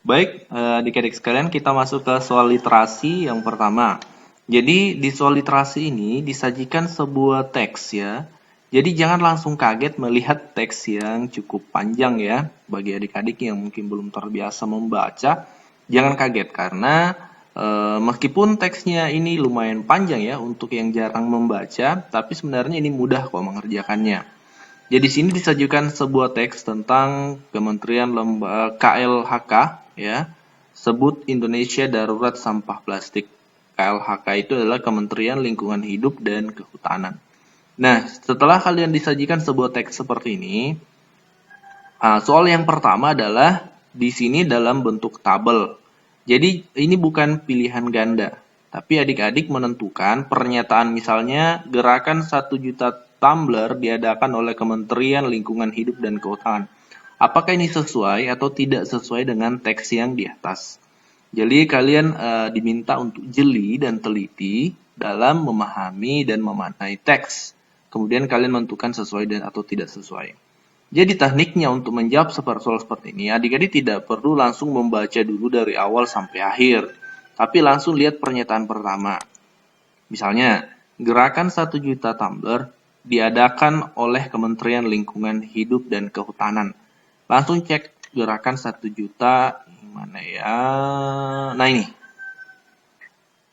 Baik, adik-adik sekalian, kita masuk ke soal literasi yang pertama. Jadi, di soal literasi ini disajikan sebuah teks ya. Jadi, jangan langsung kaget melihat teks yang cukup panjang ya. Bagi adik-adik yang mungkin belum terbiasa membaca, jangan kaget karena meskipun teksnya ini lumayan panjang ya untuk yang jarang membaca, tapi sebenarnya ini mudah kok mengerjakannya. Jadi di sini disajikan sebuah teks tentang Kementerian KLHK ya. Sebut Indonesia Darurat Sampah Plastik. KLHK itu adalah Kementerian Lingkungan Hidup dan Kehutanan. Nah, setelah kalian disajikan sebuah teks seperti ini, soal yang pertama adalah di sini dalam bentuk tabel. Jadi ini bukan pilihan ganda, tapi adik-adik menentukan pernyataan misalnya gerakan 1 juta tumbler diadakan oleh Kementerian Lingkungan Hidup dan Kehutanan. Apakah ini sesuai atau tidak sesuai dengan teks yang di atas? Jadi kalian diminta untuk jeli dan teliti dalam memahami dan memaknai teks. Kemudian kalian menentukan sesuai dan atau tidak sesuai. Jadi tekniknya untuk menjawab soal seperti ini, adik-adik tidak perlu langsung membaca dulu dari awal sampai akhir, tapi langsung lihat pernyataan pertama. Misalnya, gerakan 1 juta tumbler diadakan oleh Kementerian Lingkungan Hidup dan Kehutanan. Langsung cek gerakan 1 juta, mana ya? Nah ini,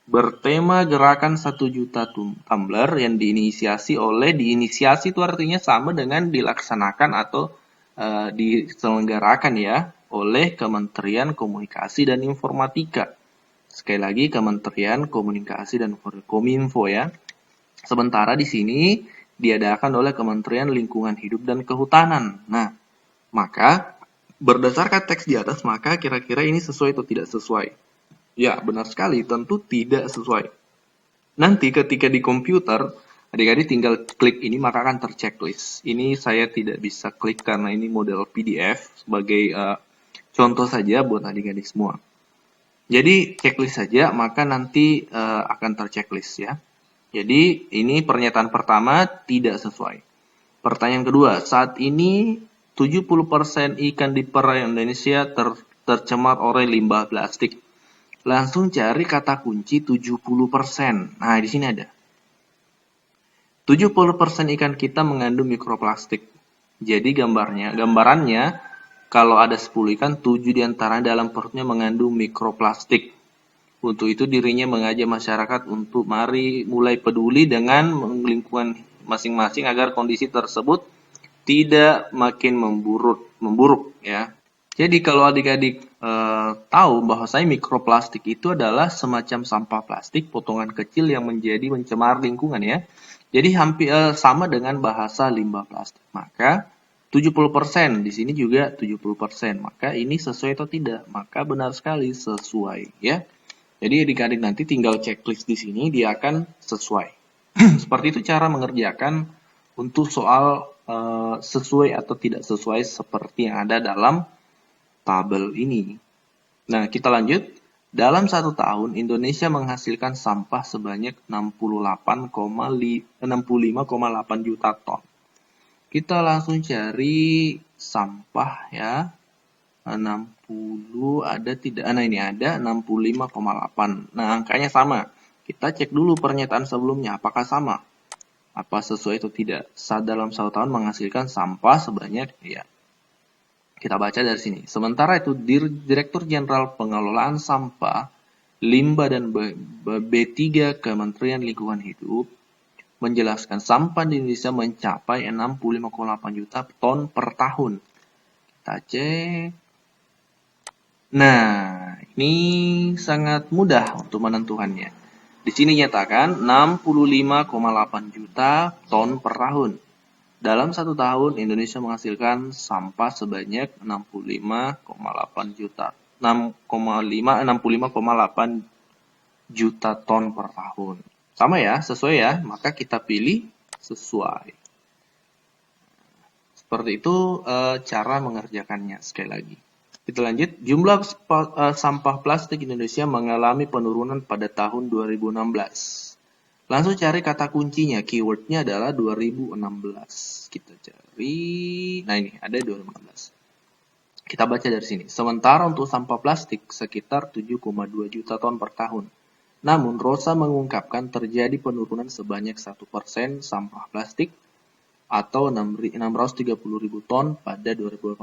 bertema gerakan 1 juta tumbler yang diinisiasi itu artinya sama dengan dilaksanakan atau diselenggarakan ya oleh Kementerian Komunikasi dan Informatika. Sekali lagi Kementerian Komunikasi dan Kominfo ya. Sementara di sini diadakan oleh Kementerian Lingkungan Hidup dan Kehutanan. Nah, maka berdasarkan teks di atas maka kira-kira ini sesuai atau tidak sesuai? Ya, benar sekali, tentu tidak sesuai. Nanti ketika di komputer, adik-adik tinggal klik ini maka akan terchecklist. Ini saya tidak bisa klik karena ini model PDF sebagai contoh saja buat adik-adik semua. Jadi checklist saja maka nanti akan terchecklist ya. Jadi ini pernyataan pertama tidak sesuai. Pertanyaan kedua, saat ini 70% ikan di perairan Indonesia tercemar oleh limbah plastik. Langsung cari kata kunci 70%. Nah, di sini ada. 70% ikan kita mengandung mikroplastik. Jadi gambarannya kalau ada 10 ikan, 7 diantaranya dalam perutnya mengandung mikroplastik. Untuk itu dirinya mengajak masyarakat untuk mulai peduli dengan lingkungan masing-masing agar kondisi tersebut tidak makin memburuk ya. Jadi kalau adik-adik tahu bahwasanya mikroplastik itu adalah semacam sampah plastik potongan kecil yang menjadi mencemar lingkungan ya. Jadi hampir sama dengan bahasa limbah plastik. Maka 70% di sini juga 70%. Maka ini sesuai atau tidak? Maka benar sekali sesuai ya. Jadi adik-adik nanti tinggal checklist di sini dia akan sesuai. Seperti itu cara mengerjakan untuk soal sesuai atau tidak sesuai seperti yang ada dalam tabel ini. Nah, kita lanjut. Dalam 1 tahun, Indonesia menghasilkan sampah sebanyak 65,8 juta ton. Kita langsung cari sampah ya. 60 ada tidak? Nah, ini ada 65,8. Nah, angkanya sama. Kita cek dulu pernyataan sebelumnya, apakah sama? Apa sesuai atau tidak? Dalam 1 tahun menghasilkan sampah sebanyak, ya. Kita baca dari sini. Sementara itu, Direktur Jenderal Pengelolaan Sampah, Limbah dan B3 Kementerian Lingkungan Hidup menjelaskan sampah di Indonesia mencapai 65,8 juta ton per tahun. Kita cek. Nah, ini sangat mudah untuk menentukannya. Di sini nyatakan 65,8 juta ton per tahun. Dalam 1 tahun, Indonesia menghasilkan sampah sebanyak 65,8 juta. 65,8 juta ton per tahun. Sama ya, sesuai ya. Maka kita pilih sesuai. Seperti itu cara mengerjakannya sekali lagi. Kita lanjut. Jumlah sampah plastik Indonesia mengalami penurunan pada tahun 2016. Langsung cari kata kuncinya, keywordnya adalah 2016. Kita cari, nah ini ada 2016. Kita baca dari sini. Sementara untuk sampah plastik sekitar 7,2 juta ton per tahun. Namun, Rosa mengungkapkan terjadi penurunan sebanyak 1% sampah plastik atau 630.000 ton pada 2018.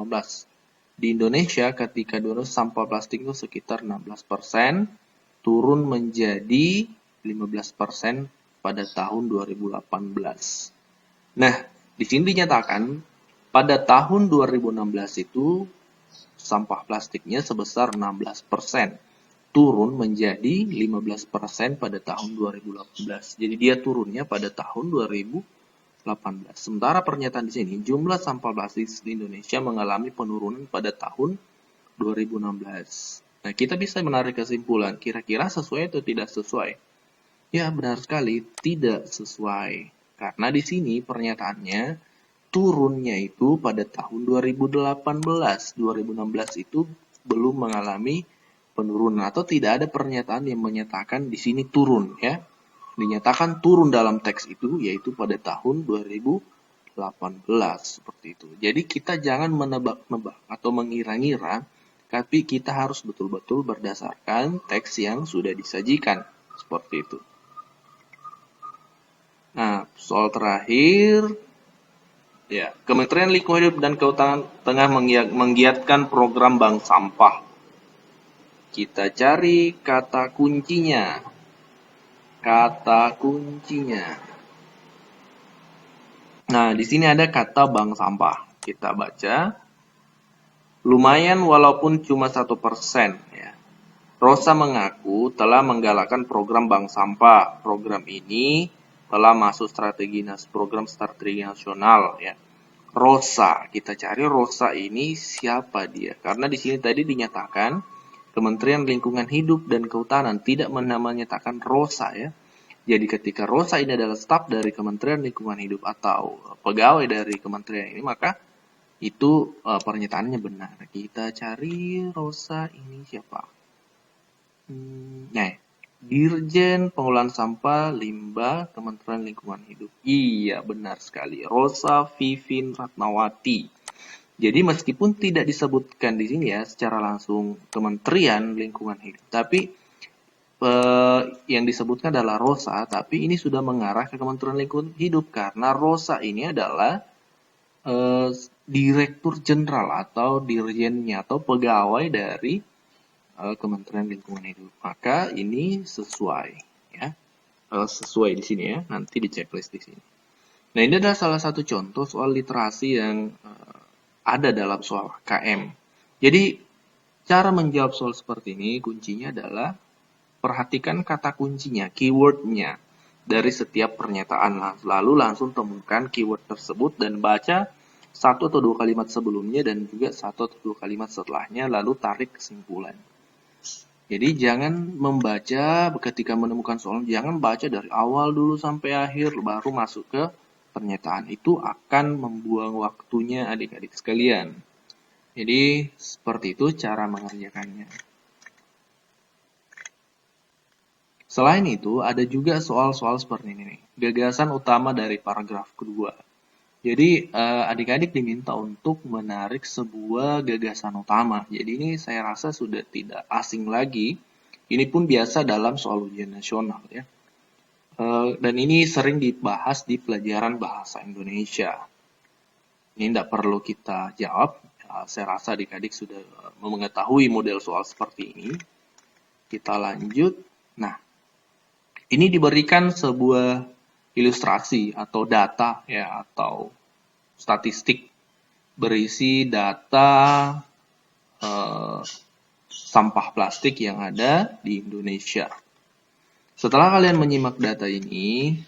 Di Indonesia, ketika dulu sampah plastik itu sekitar 16%, turun menjadi 15% pada tahun 2018. Nah, di sini dinyatakan pada tahun 2016 itu sampah plastiknya sebesar 16%, turun menjadi 15% pada tahun 2018. Jadi dia turunnya pada tahun 2018. Sementara pernyataan di sini, jumlah sampah plastik di Indonesia mengalami penurunan pada tahun 2016. Nah, kita bisa menarik kesimpulan, kira-kira sesuai atau tidak sesuai? Ya, benar sekali, tidak sesuai. Karena di sini pernyataannya, turunnya itu pada tahun 2018. 2016 itu belum mengalami penurunan atau tidak ada pernyataan yang menyatakan di sini turun ya. Dinyatakan turun dalam teks itu yaitu pada tahun 2018 seperti itu. Jadi kita jangan menebak-nebak atau mengira-ngira, tapi kita harus betul-betul berdasarkan teks yang sudah disajikan seperti itu. Nah, soal terakhir, ya, Kementerian Lingkungan Hidup dan Kehutanan tengah menggiatkan program bank sampah. Kita cari kata kuncinya. Kata kuncinya. Nah, di sini ada kata bank sampah. Kita baca. Lumayan walaupun cuma 1%. Ya. Rosa mengaku telah menggalakkan program bank sampah. Program ini telah masuk program strategi nasional. Ya. Rosa, kita cari Rosa ini siapa dia? Karena di sini tadi dinyatakan Kementerian Lingkungan Hidup dan Kehutanan tidak menyatakan Rosa ya. Jadi ketika Rosa ini adalah staf dari Kementerian Lingkungan Hidup atau pegawai dari kementerian ini, maka itu pernyataannya benar. Kita cari Rosa ini siapa? Nah, Dirjen Pengelolaan Sampah Limbah Kementerian Lingkungan Hidup. Iya, benar sekali. Rosa Vivin Ratnawati. Jadi meskipun tidak disebutkan di sini ya secara langsung Kementerian Lingkungan Hidup, tapi yang disebutkan adalah Rosa, tapi ini sudah mengarah ke Kementerian Lingkungan Hidup karena Rosa ini adalah Direktur Jenderal atau dirjennya atau pegawai dari Kementerian Lingkungan Hidup. Maka ini sesuai ya. Sesuai di sini ya, nanti di checklist di sini. Nah, ini adalah salah satu contoh soal literasi yang ada dalam soal KM. Jadi, cara menjawab soal seperti ini, kuncinya adalah perhatikan kata kuncinya, keywordnya dari setiap pernyataan. Lalu langsung temukan keyword tersebut dan baca satu atau dua kalimat sebelumnya dan juga satu atau dua kalimat setelahnya, lalu tarik kesimpulan. Jadi jangan membaca ketika menemukan soal, jangan baca dari awal dulu sampai akhir baru masuk ke pernyataan. Itu akan membuang waktunya adik-adik sekalian. Jadi seperti itu cara mengerjakannya. Selain itu, ada juga soal-soal seperti ini nih. Gagasan utama dari paragraf kedua. Jadi, adik-adik diminta untuk menarik sebuah gagasan utama. Jadi, ini saya rasa sudah tidak asing lagi. Ini pun biasa dalam soal ujian nasional ya. Dan ini sering dibahas di pelajaran bahasa Indonesia. Ini tidak perlu kita jawab. Saya rasa adik-adik sudah mengetahui model soal seperti ini. Kita lanjut. Nah, ini diberikan sebuah ilustrasi atau data ya atau statistik berisi data sampah plastik yang ada di Indonesia. Setelah kalian menyimak data ini,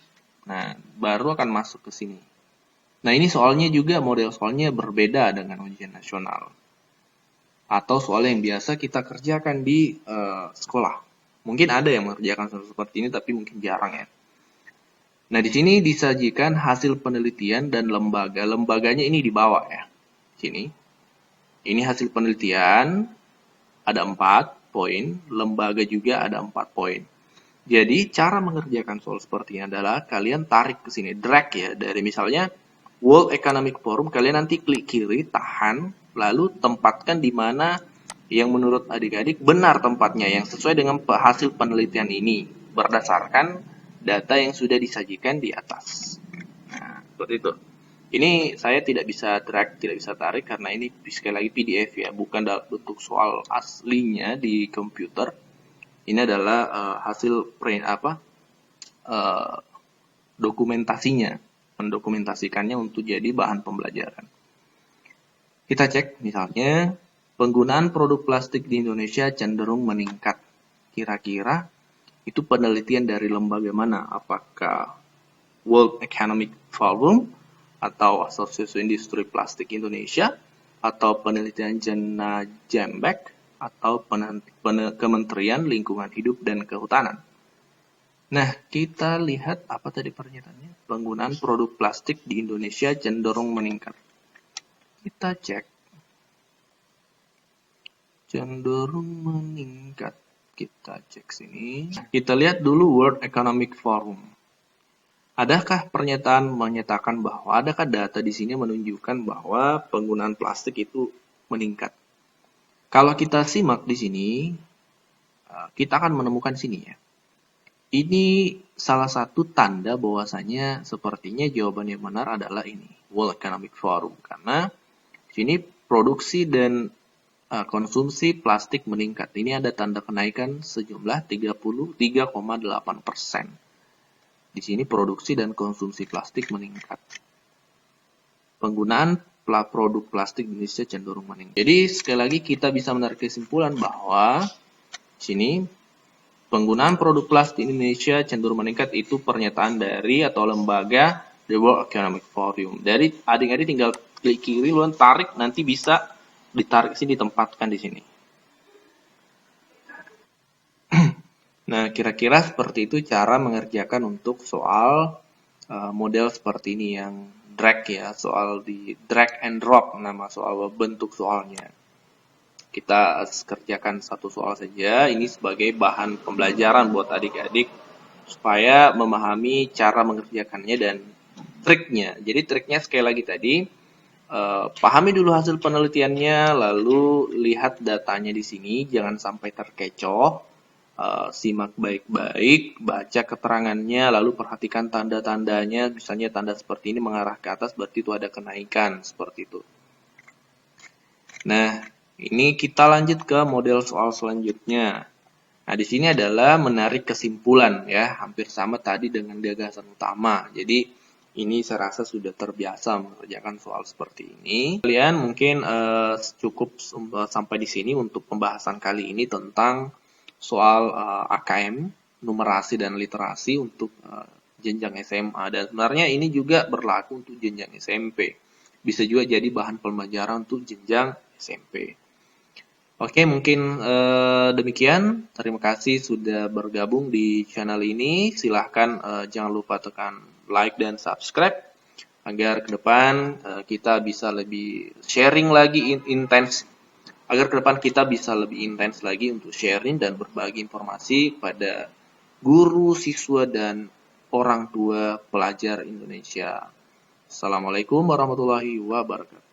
nah baru akan masuk ke sini. Nah, ini soalnya juga model soalnya berbeda dengan ujian nasional atau soal yang biasa kita kerjakan di sekolah. Mungkin ada yang mengerjakan soal seperti ini, tapi mungkin jarang ya. Nah, di sini disajikan hasil penelitian dan lembaga. Lembaganya ini di bawah ya. Sini. Ini hasil penelitian, ada 4 poin. Lembaga juga ada 4 poin. Jadi, cara mengerjakan soal seperti ini adalah kalian tarik ke sini, drag ya. Dari misalnya World Economic Forum, kalian nanti klik kiri, tahan. lalu tempatkan di mana yang menurut adik-adik benar tempatnya, yang sesuai dengan hasil penelitian ini, berdasarkan data yang sudah disajikan di atas. Nah, seperti itu. Ini saya tidak bisa drag, tidak bisa tarik karena ini sekali lagi PDF ya, bukan dalam bentuk soal aslinya di komputer. Ini adalah hasil dokumentasinya, mendokumentasikannya untuk jadi bahan pembelajaran. Kita cek misalnya, penggunaan produk plastik di Indonesia cenderung meningkat. Kira-kira itu penelitian dari lembaga mana? Apakah World Economic Forum atau Asosiasi Industri Plastik Indonesia, atau penelitian Jena Jembek, atau Kementerian Lingkungan Hidup dan Kehutanan? Nah, kita lihat apa tadi pernyataannya? Penggunaan produk plastik di Indonesia cenderung meningkat. Kita cek. Cenderung meningkat. Kita cek sini. Kita lihat dulu World Economic Forum. Adakah pernyataan menyatakan bahwa, adakah data di sini menunjukkan bahwa penggunaan plastik itu meningkat? Kalau kita simak di sini, kita akan menemukan sini ya. Ini salah satu tanda bahwasanya sepertinya jawaban yang benar adalah ini, World Economic Forum. Karena sini produksi dan konsumsi plastik meningkat. Ini ada tanda kenaikan sejumlah 33,8%. Di sini produksi dan konsumsi plastik meningkat. Penggunaan produk plastik di Indonesia cenderung meningkat. Jadi sekali lagi kita bisa menarik kesimpulan bahwa sini penggunaan produk plastik di Indonesia cenderung meningkat, itu pernyataan dari atau lembaga The World Economic Forum. Dari adik-adik tinggal klik kiri, lalu tarik, nanti bisa ditarik sini, ditempatkan di sini. Nah, kira-kira seperti itu cara mengerjakan untuk soal model seperti ini yang drag ya, soal di drag and drop nama soal bentuk soalnya. Kita kerjakan satu soal saja, ini sebagai bahan pembelajaran buat adik-adik supaya memahami cara mengerjakannya dan triknya. Jadi triknya sekali lagi tadi, pahami dulu hasil penelitiannya, lalu lihat datanya di sini, jangan sampai terkecoh. Simak baik-baik, baca keterangannya, lalu perhatikan tanda-tandanya. Misalnya tanda seperti ini mengarah ke atas, berarti itu ada kenaikan, seperti itu. Nah, ini kita lanjut ke model soal selanjutnya. Nah, di sini adalah menarik kesimpulan ya, hampir sama tadi dengan gagasan utama. Jadi ini saya rasa sudah terbiasa mengerjakan soal seperti ini. Kalian mungkin cukup sampai di sini untuk pembahasan kali ini tentang soal AKM, numerasi dan literasi untuk jenjang SMA. Dan sebenarnya ini juga berlaku untuk jenjang SMP. Bisa juga jadi bahan pembelajaran untuk jenjang SMP. Oke, mungkin demikian. Terima kasih sudah bergabung di channel ini. Silahkan jangan lupa tekan like dan subscribe agar ke depan kita bisa lebih sharing lagi intens. Agar ke depan kita bisa lebih intens lagi untuk sharing dan berbagi informasi pada guru, siswa, dan orang tua pelajar Indonesia. Assalamualaikum warahmatullahi wabarakatuh.